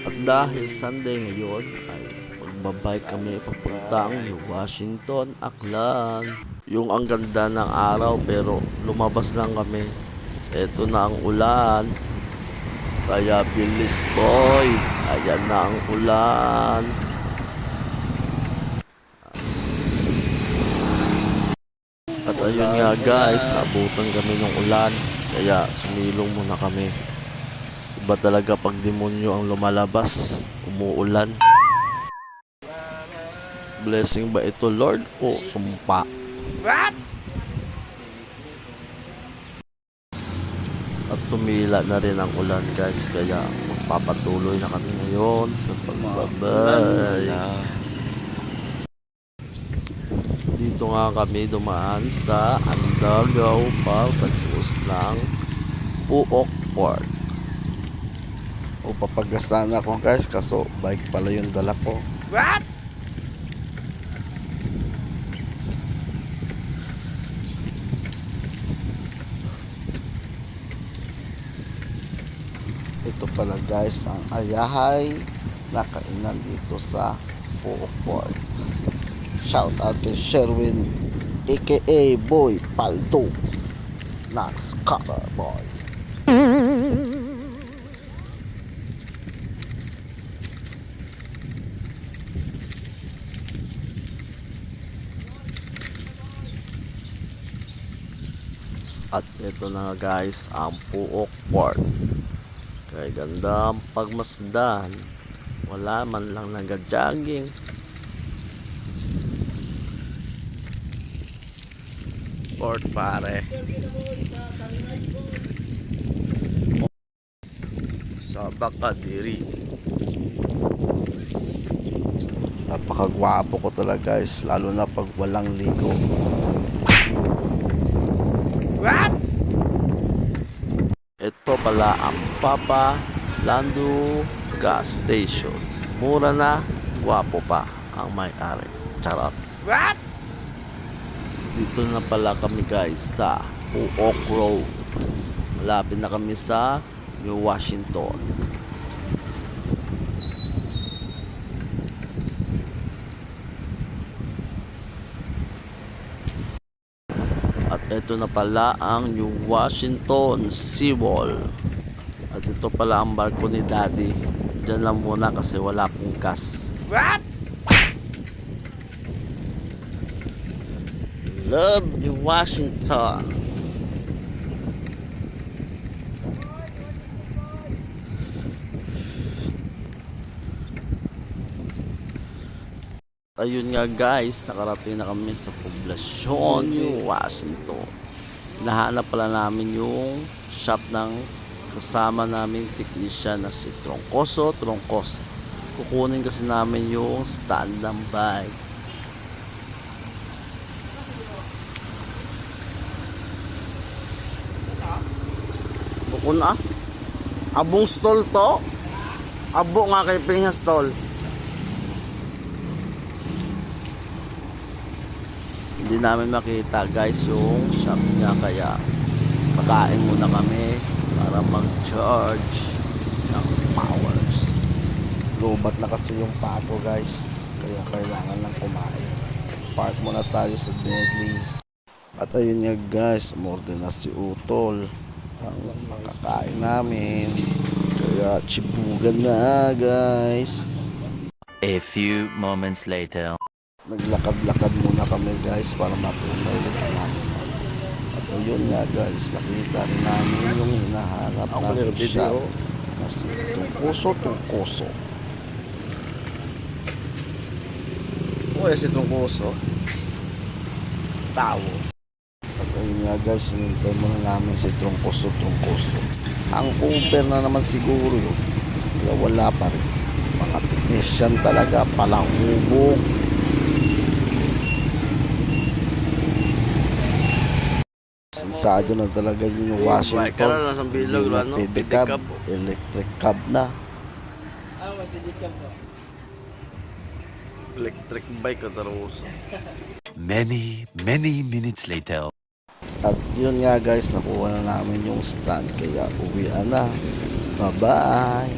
At dahil Sunday ngayon ay magbabike kami papuntang New Washington, Aklan. Yung ang ganda ng araw pero lumabas lang kami. Eto na ang ulan. Kaya bilis boy. Ayan na ang ulan. At ayun nga guys, nabutan kami ng ulan. Kaya sumilong muna kami. Iba talaga pag demonyo ang lumalabas, umuulan. Blessing ba ito Lord o sumpa? At tumila na rin ang ulan guys, kaya magpapatuloy na kami ngayon sa pagbabay. Dito nga kami dumaan sa Andagaw pagkatapos ng Puok Park. O papagasan ako guys, kaso bike pala yung dala ko. What? Ito pala guys ang ayahay na kainan dito sa Puok Park. Shout out kay Sherwin aka Boy Paldo Nax Cover Boy. At ito na guys ang Puok Park. Kaya ganda ang pagmasdan. Wala man lang nag-jogging. Port pare. Sa Bakadiri. Napakagwapo ko talaga guys, lalo na pag walang ligo. What? Ito pala ang Papa Lando Gas Station. Mura na, gwapo pa ang may-ari. Charot. What? Dito na pala kami guys sa Puok Road. Malapit na kami sa New Washington. At ito na pala ang New Washington Seawall. At ito pala ang barko ni Daddy. Diyan lang muna kasi wala pong gas. What? Love New Washington. Ayun nga guys, nakarating na kami sa poblasyon New Washington. Nahanap pala namin yung shop ng kasama naming technician na si Troncoso. Kukunin kasi namin yung stand ng bike. Bukun abong stall to. Abo nga kay Pinga stall. Hindi namin makita guys yung shop niya, kaya pagkain muna kami para mag-charge ng powers. Lubat na kasi yung pato guys, kaya kailangan lang kumain. Park muna tayo sa Deadly. At ayun nga guys, umorder na si Utol ang makakain namin, kaya chibugan na guys. A few moments later. Naglakad-lakad muna kami guys para matunay namin. At ayun nga guys, nakita rin namin yung hinahanap namin siya na si Tungkoso. O si Tungkoso tao. At ayun nga guys, sinintay muna namin si Tungkoso. Ang Uber na naman siguro yun, kaya wala pa rin. Mga technician talaga, palang hubog. Sensado na talaga yung Washington. Pedicab, electric cab na. Electric bike o taruso. Many minutes later. At yun nga guys, nakuha na namin yung stand, kaya uwian na. Bye bye.